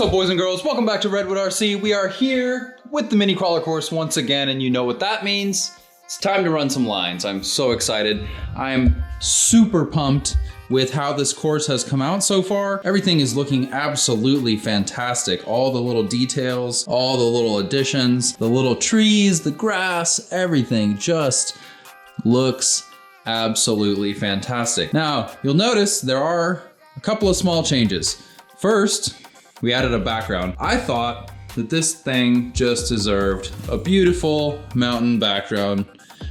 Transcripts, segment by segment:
What's up, boys and girls? Welcome back to Redwood RC. We are here with the mini crawler course once again, and you know what that means. It's time to run some lines. I'm so excited. I'm super pumped with how this course has come out so far. Everything is looking absolutely fantastic. All the little details, all the little additions, the little trees, the grass, everything just looks absolutely fantastic. Now, you'll notice there are a couple of small changes. First, we added a background. I thought that this thing just deserved a beautiful mountain background.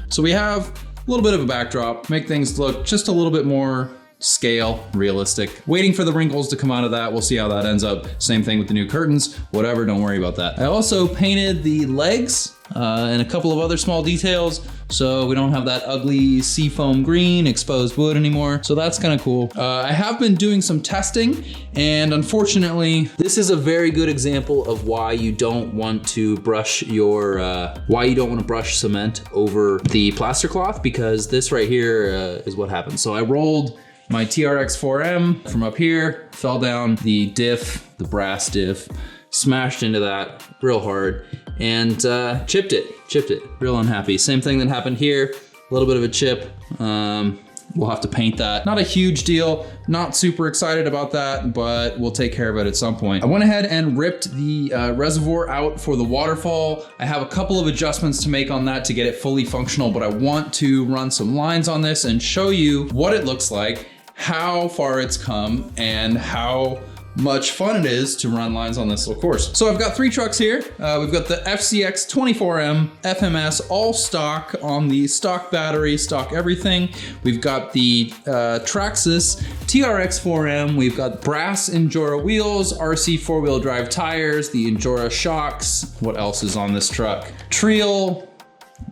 So we have a little bit of a backdrop, make things look just a little bit more scale, realistic. Waiting for the wrinkles to come out of that. We'll see how that ends up. Same thing with the new curtains, whatever, don't worry about that. I also painted the legs and a couple of other small details, so we don't have that ugly seafoam green exposed wood anymore. So that's kind of cool. I have been doing some testing, and unfortunately, this is a very good example of why you don't want to brush your, brush cement over the plaster cloth, because this right here is what happened. So I rolled my TRX 4M from up here, fell down the diff, the brass diff, smashed into that real hard, and chipped it, real unhappy. Same thing that happened here, a little bit of a chip. We'll have to paint that. Not a huge deal, not super excited about that, but we'll take care of it at some point. I went ahead and ripped the reservoir out for the waterfall. I have a couple of adjustments to make on that to get it fully functional, but I want to run some lines on this and show you what it looks like, how far it's come, and how much fun it is to run lines on this little course. So I've got three trucks here. We've got the FCX 24M FMS, all stock on the stock battery, stock everything. We've got the Traxxas TRX 4M. We've got brass Endura wheels, RC four-wheel drive tires, the Endura shocks. What else is on this truck? Trial,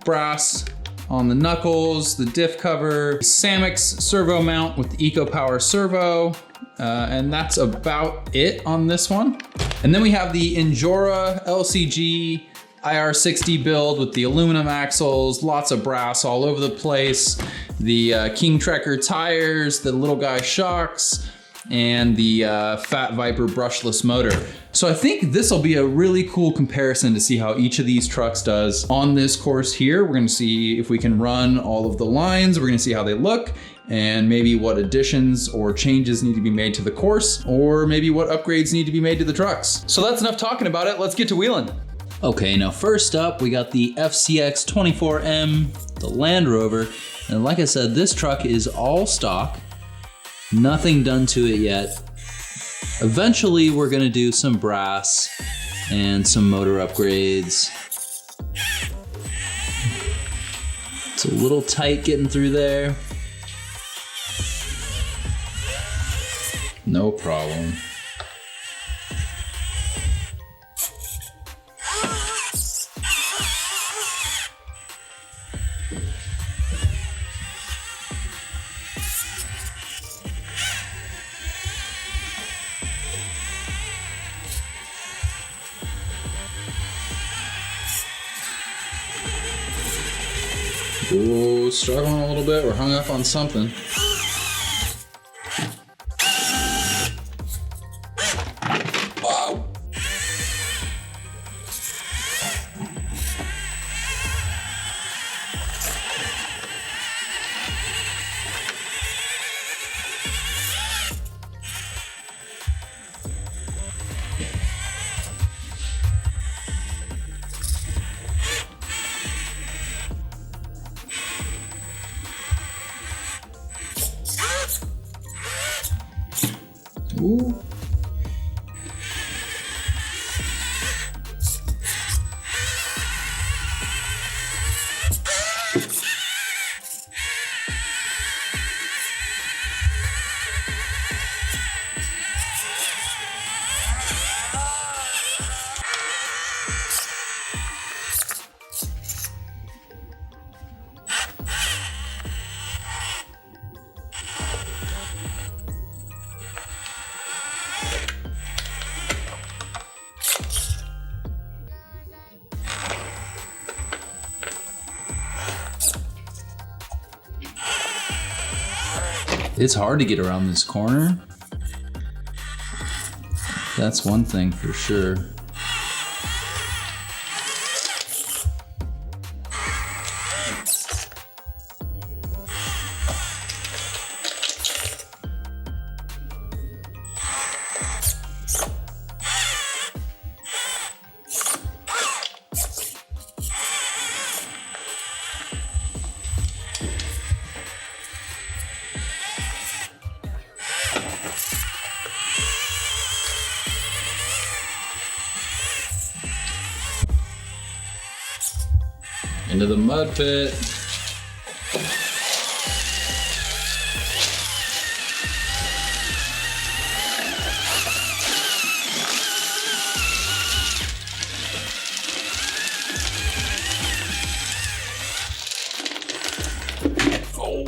brass on the knuckles, the diff cover, Samix servo mount with the EcoPower servo, and that's about it on this one. And then we have the Endura LCG IR60 build with the aluminum axles, lots of brass all over the place, the King Trekker tires, the little guy shocks, and the Fat Viper brushless motor. So I think this will be a really cool comparison to see how each of these trucks does on this course here. We're gonna see if we can run all of the lines, we're gonna see how they look, and maybe what additions or changes need to be made to the course, or maybe what upgrades need to be made to the trucks. So that's enough talking about it, let's get to wheeling. Okay, now first up, we got the FCX 24M, the Land Rover. And like I said, this truck is all stock. Nothing done to it yet. Eventually, we're gonna do some brass and some motor upgrades. It's a little tight getting through there. No problem. Ooh, struggling a little bit. We're hung up on something. Wow. Ooh. It's hard to get around this corner. That's one thing for sure. Into the mud pit. Oh.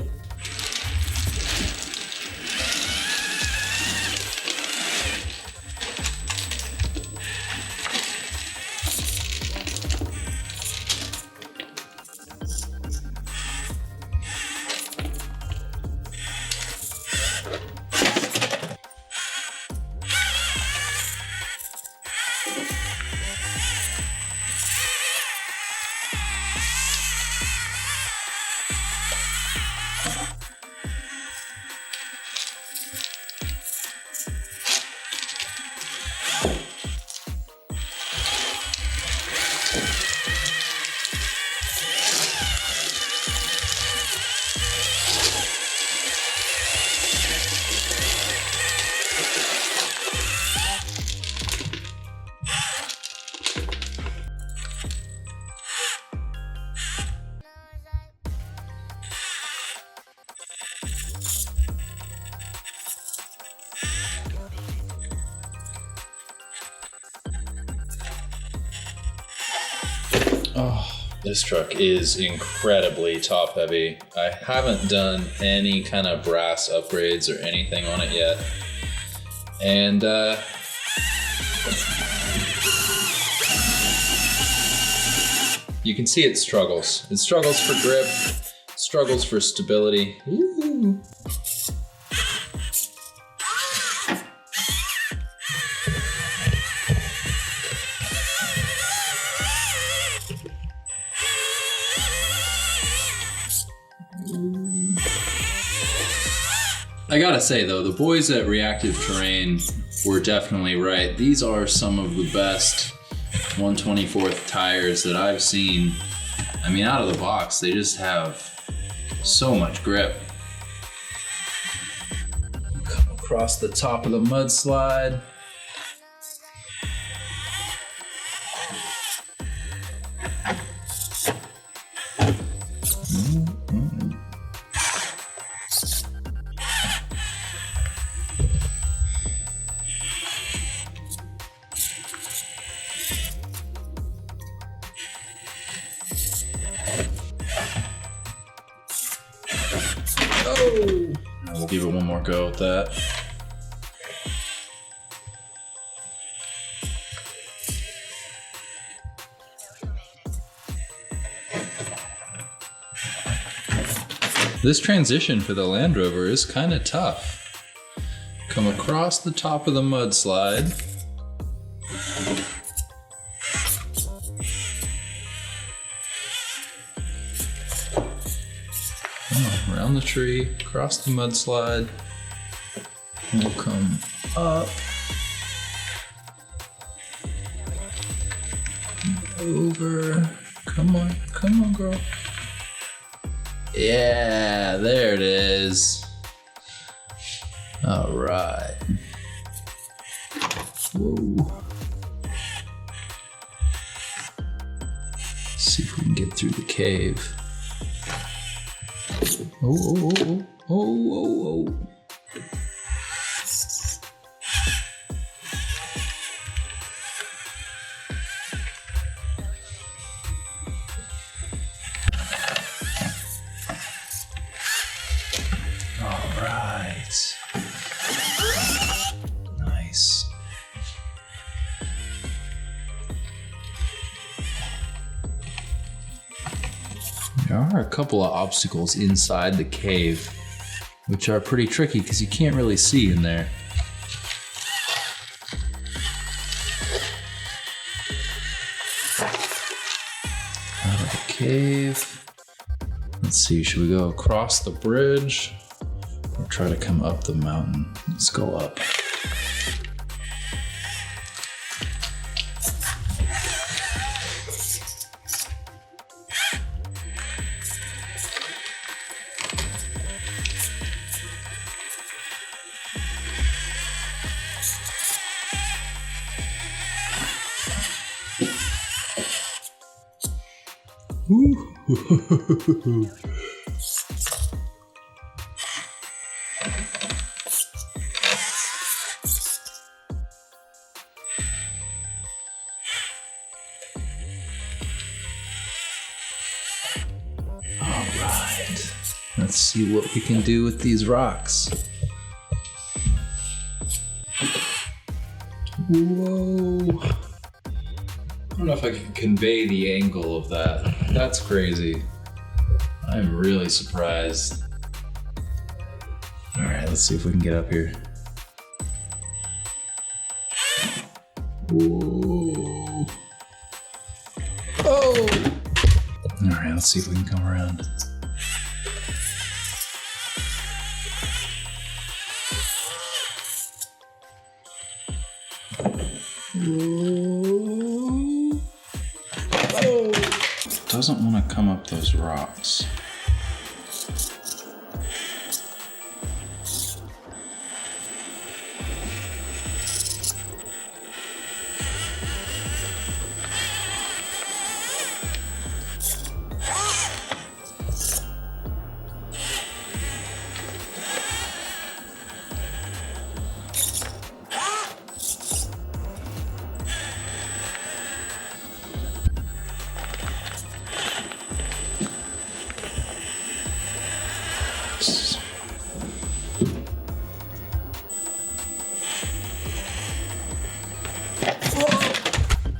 Oh, this truck is incredibly top heavy. I haven't done any kind of brass upgrades or anything on it yet. And you can see it struggles. It struggles for grip, struggles for stability. Ooh. I gotta say though, the boys at Reactive Terrain were definitely right. These are some of the best 1/24th tires that I've seen. I mean, out of the box, they just have so much grip. Come across the top of the mudslide. Oh! We'll give it one more go with that. This transition for the Land Rover is kind of tough. Come across the top of the mudslide. Around the tree, across the mudslide. We'll come up. Over. Come on, girl. Yeah, there it is. All right. Whoa. See if we can get through the cave. Oh. All right. Nice. There are a couple of obstacles inside the cave, which are pretty tricky because you can't really see in there. cave. Let's see, should we go across the bridge or try to come up the mountain? Let's go up. Ooh. All right, let's see what we can do with these rocks. Whoa. I don't know if I can convey the angle of that. That's crazy. I'm really surprised. All right, let's see if we can get up here. Whoa. Oh! All right, let's see if we can come around. Whoa. Oh! Doesn't want to come up those rocks.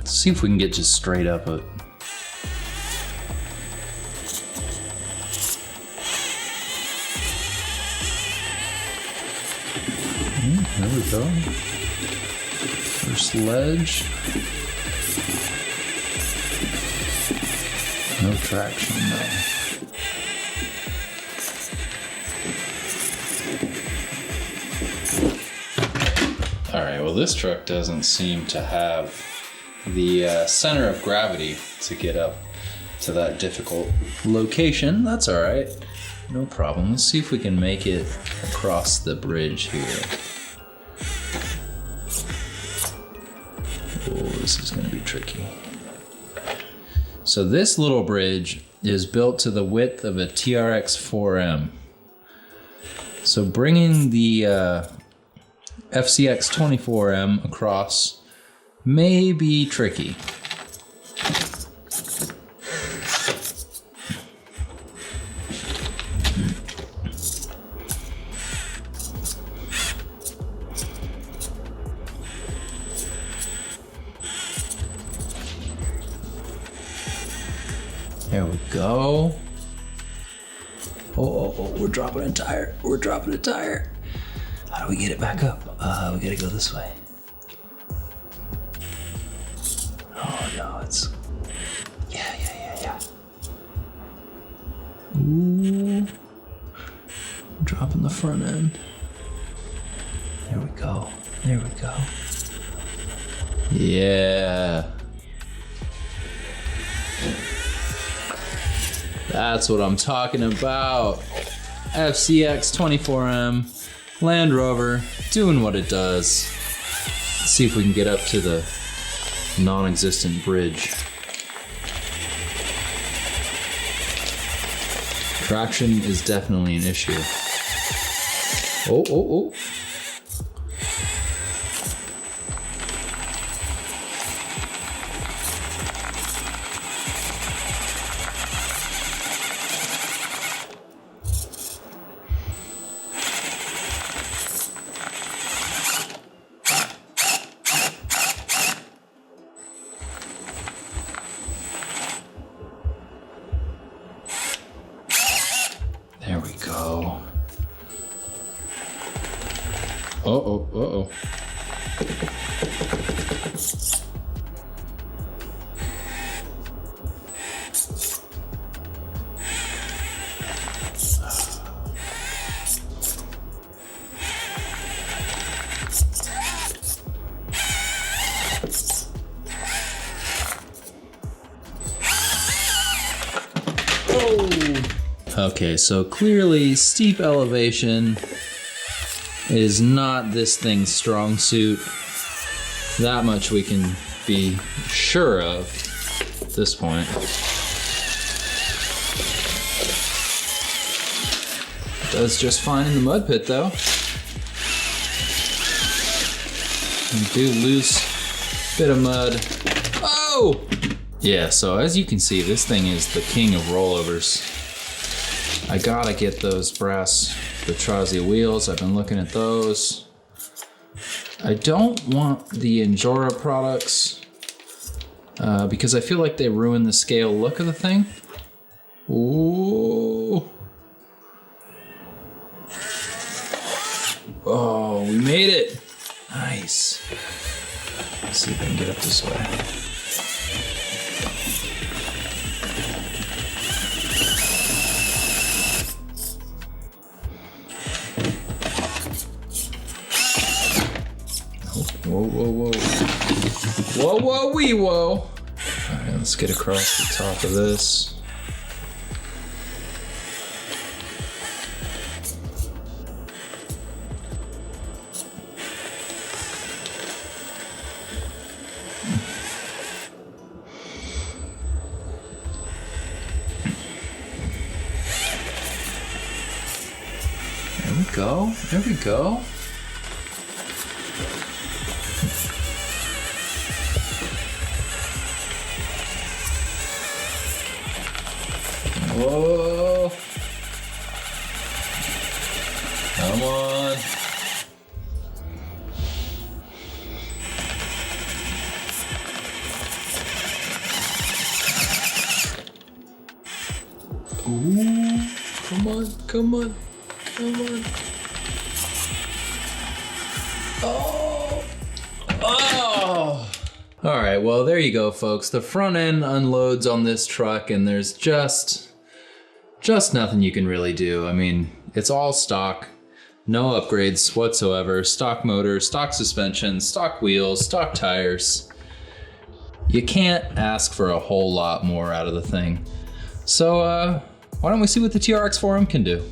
See if we can get just straight up it. There we go. First ledge. No traction though. All right, well this truck doesn't seem to have the center of gravity to get up to that difficult location. That's all right, no problem. Let's see if we can make it across the bridge here. Oh, this is gonna be tricky. So this little bridge is built to the width of a TRX 4M. So bringing the FCX 24M across may be tricky. There we go. Oh, we're dropping a tire. We're dropping a tire. How do we get it back up? We gotta go this way. Oh no, it's, yeah. Ooh, dropping the front end. There we go. Yeah. That's what I'm talking about. FCX 24M, Land Rover, doing what it does. Let's see if we can get up to the non-existent bridge. Traction is definitely an issue. Oh. There we go. Uh-oh. Okay, so clearly steep elevation is not this thing's strong suit. That much we can be sure of at this point. Does just fine in the mud pit though. We do lose a bit of mud. Oh! Yeah, so as you can see, this thing is the king of rollovers. I gotta get those brass Petrozzi wheels. I've been looking at those. I don't want the Injora products because I feel like they ruin the scale look of the thing. Ooh. Oh, we made it. Nice. Let's see if I can get up this way. Whoa, whoa, whoa. Whoa, whoa, wee, whoa. All right, let's get across the top of this. There we go, there we go. Whoa! Come on! Ooh! Come on! Come on! Come on! Oh! Oh! All right, well, there you go, folks. The front end unloads on this truck, and there's just nothing you can really do. I mean, it's all stock, no upgrades whatsoever. Stock motor, stock suspension, stock wheels, stock tires. You can't ask for a whole lot more out of the thing. So why don't we see what the TRX-4M can do?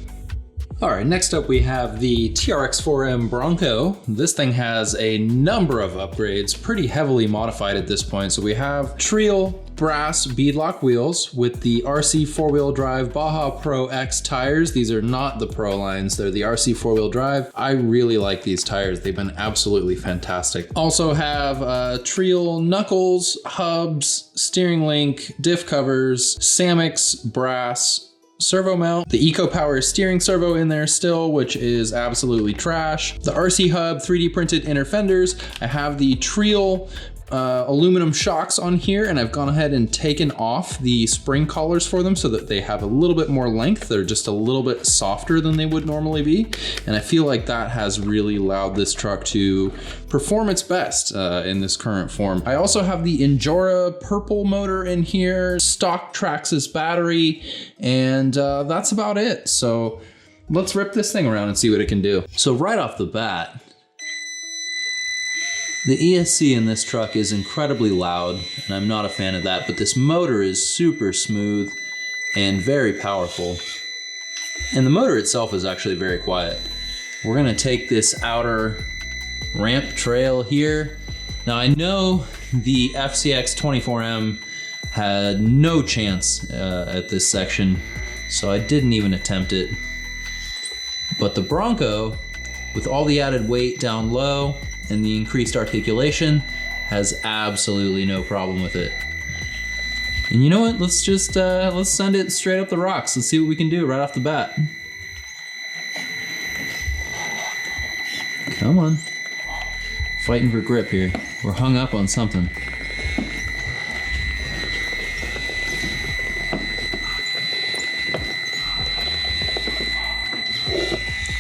All right, next up we have the TRX-4M Bronco. This thing has a number of upgrades, pretty heavily modified at this point. So we have Trial brass beadlock wheels with the RC four-wheel drive Baja Pro X tires. These are not the Pro lines, they're the RC four-wheel drive. I really like these tires. They've been absolutely fantastic. Also have Trial knuckles, hubs, steering link, diff covers, Samix brass servo mount, the EcoPower steering servo in there still, which is absolutely trash. The RC hub 3D printed inner fenders. I have the Trial aluminum shocks on here, and I've gone ahead and taken off the spring collars for them so that they have a little bit more length. They're just a little bit softer than they would normally be. And I feel like that has really allowed this truck to perform its best in this current form. I also have the Injora purple motor in here, stock Traxxas battery, and that's about it. So let's rip this thing around and see what it can do. So right off the bat, the ESC in this truck is incredibly loud, and I'm not a fan of that, but this motor is super smooth and very powerful. And the motor itself is actually very quiet. We're gonna take this outer ramp trail here. Now I know the FCX 24M had no chance at this section, so I didn't even attempt it. But the Bronco, with all the added weight down low and the increased articulation, has absolutely no problem with it. And you know what? Let's just let's send it straight up the rocks. Let's see what we can do right off the bat. Come on. Fighting for grip here. We're hung up on something.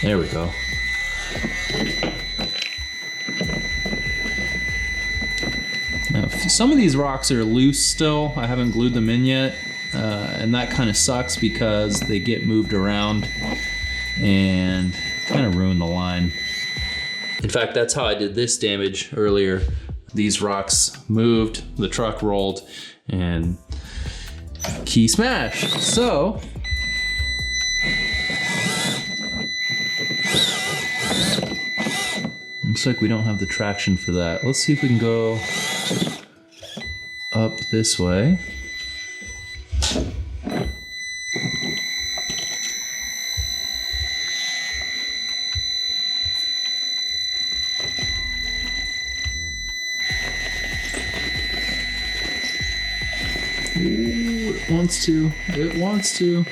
There we go. Now, some of these rocks are loose still. I haven't glued them in yet, and that kind of sucks because they get moved around and kind of ruin the line. In fact, that's how I did this damage earlier. These rocks moved, the truck rolled, and key smash. So Looks like we don't have the traction for that. Let's see if we can go up this way. Ooh, it wants to. It wants to.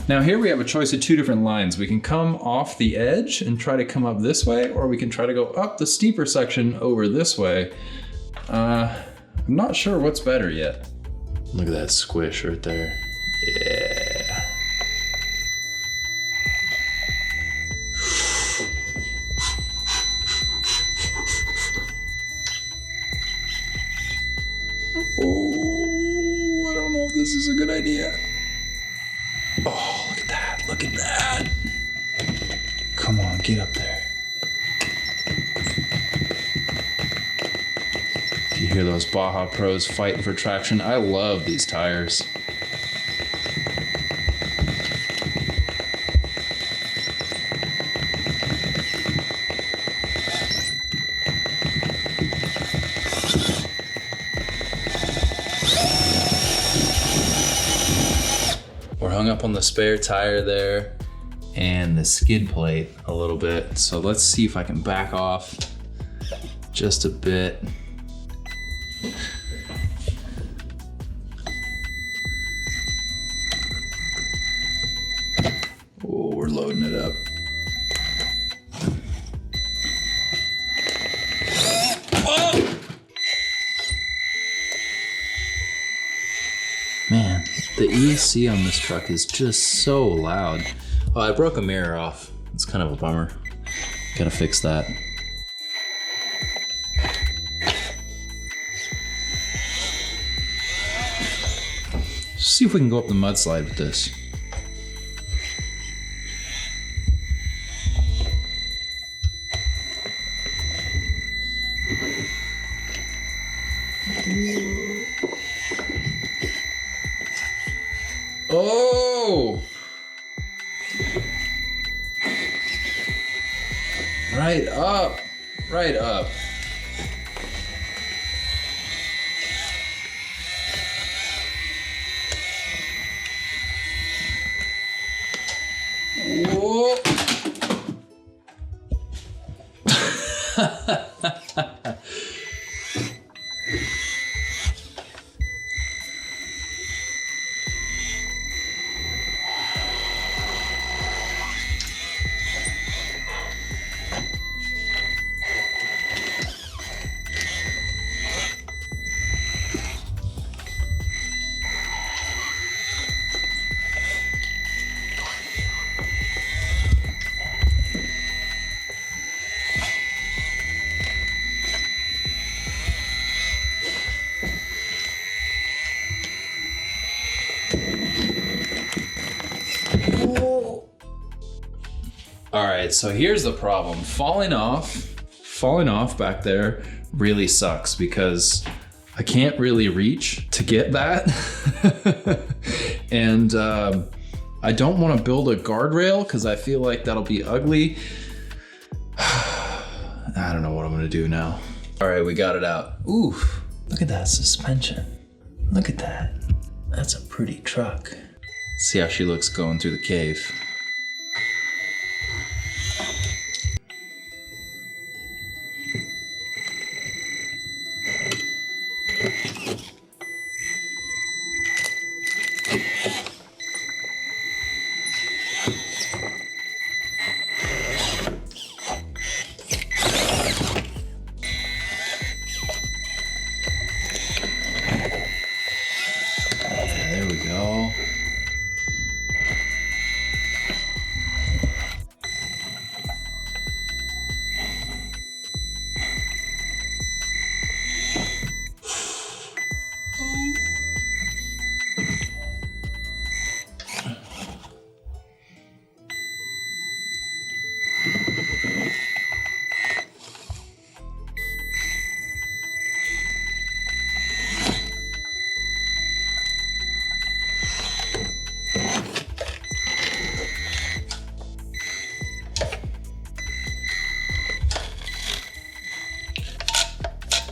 Now here we have a choice of two different lines. We can come off the edge and try to come up this way, or we can try to go up the steeper section over this way. I'm not sure what's better yet. Look at that squish right there. Yeah. Oh, I don't know if this is a good idea. Oh, look at that, look at that. Come on, get up there. You hear those Baja Pros fighting for traction? I love these tires. We're hung up on the spare tire there and the skid plate a little bit. So let's see if I can back off just a bit. Oh, we're loading it up. Oh! Man, the ESC on this truck is just so loud. Oh, I broke a mirror off. It's kind of a bummer. Gotta fix that. See if we can go up the mudslide with this. Oh! Right up, right up. Whoa. All right, so here's the problem. Falling off back there really sucks because I can't really reach to get that. And I don't want to build a guardrail because I feel like that'll be ugly. I don't know what I'm gonna do now. All right, we got it out. Ooh, look at that suspension. Look at that. That's a pretty truck. See how she looks going through the cave. There we go.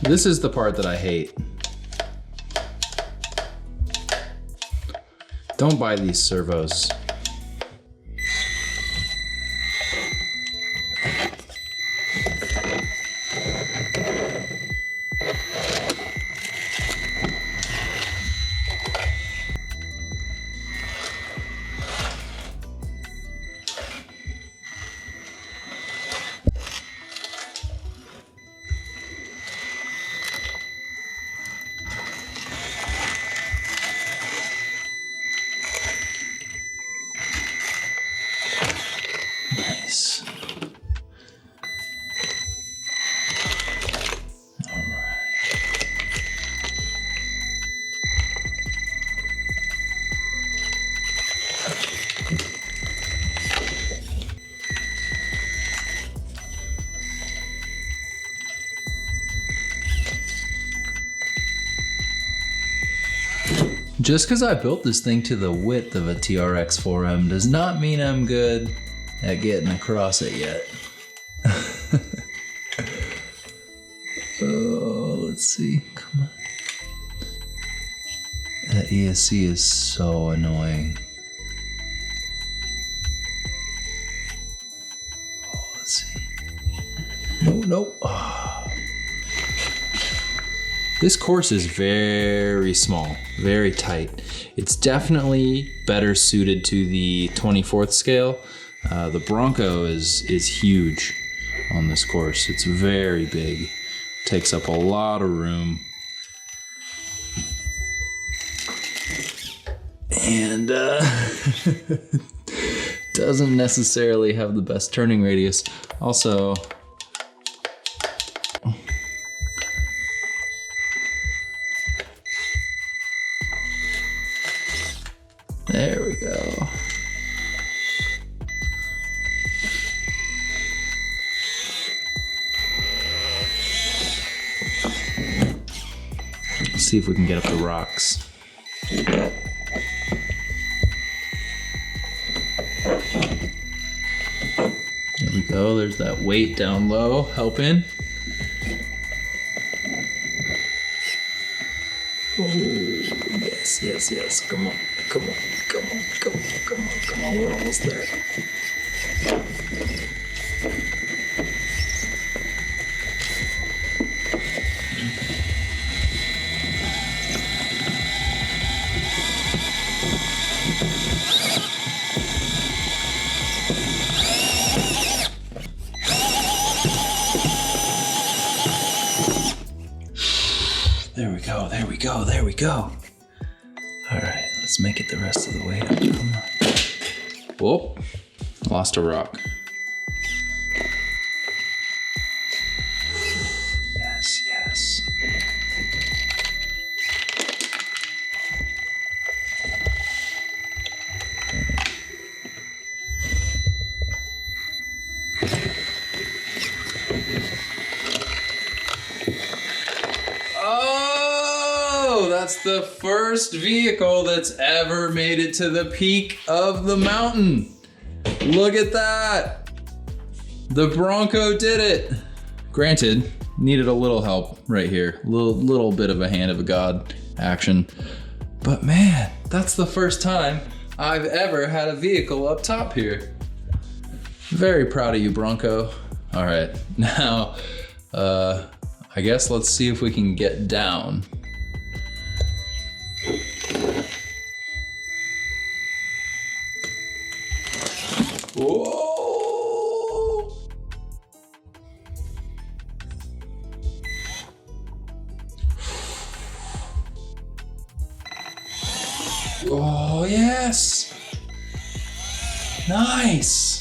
This is the part that I hate. Don't buy these servos. Nice. All right. Just because I built this thing to the width of a TRX 4M does not mean I'm good at getting across it yet. Oh, let's see. Come on. That ESC is so annoying. Oh, let's see. No. Oh. This course is very small, very tight. It's definitely better suited to the 24th scale. The Bronco is huge on this course. It's very big, takes up a lot of room. And doesn't necessarily have the best turning radius. Also, there we go. Let's see if we can get up the rocks. There we go, there's that weight down low helping. Oh, yes, come on, we're almost there. There we go. All right, let's make it the rest of the way up. Come on. Whoop, lost a rock. Yes. That's the first vehicle that's ever made it to the peak of the mountain. Look at that. The Bronco did it. Granted, needed a little help right here. Little bit of a hand of a God action. But man, that's the first time I've ever had a vehicle up top here. Very proud of you, Bronco. All right, now, I guess let's see if we can get down. Whoa! Oh, yes! Nice!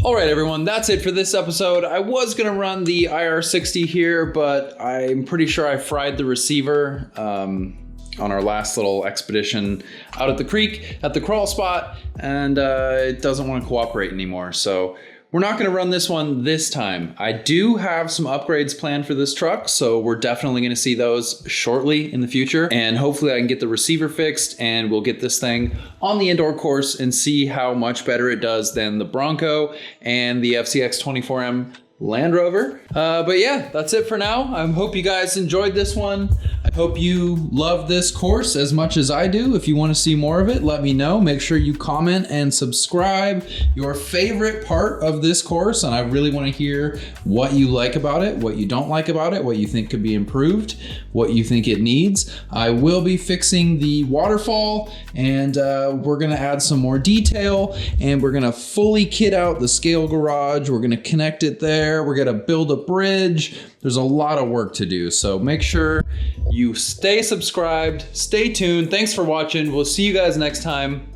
All right, everyone, that's it for this episode. I was gonna run the IR60 here, but I'm pretty sure I fried the receiver on our last little expedition out at the creek at the crawl spot, and it doesn't want to cooperate anymore. So we're not going to run this one this time. I do have some upgrades planned for this truck, so we're definitely going to see those shortly in the future. And hopefully I can get the receiver fixed and we'll get this thing on the indoor course and see how much better it does than the Bronco and the FCX 24M Land Rover. But yeah, that's it for now. I hope you guys enjoyed this one. I hope you love this course as much as I do. If you want to see more of it, let me know. Make sure you comment and subscribe your favorite part of this course. And I really want to hear what you like about it, what you don't like about it, what you think could be improved, what you think it needs. I will be fixing the waterfall, and we're going to add some more detail, and we're going to fully kit out the scale garage. We're going to connect it there. We're going to build a bridge. There's a lot of work to do, so make sure you stay subscribed, stay tuned. Thanks for watching. We'll see you guys next time.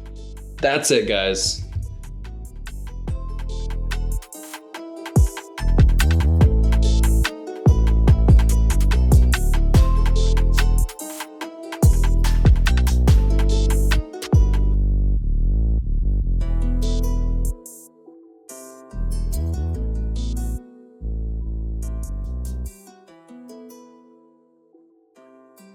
That's it, guys.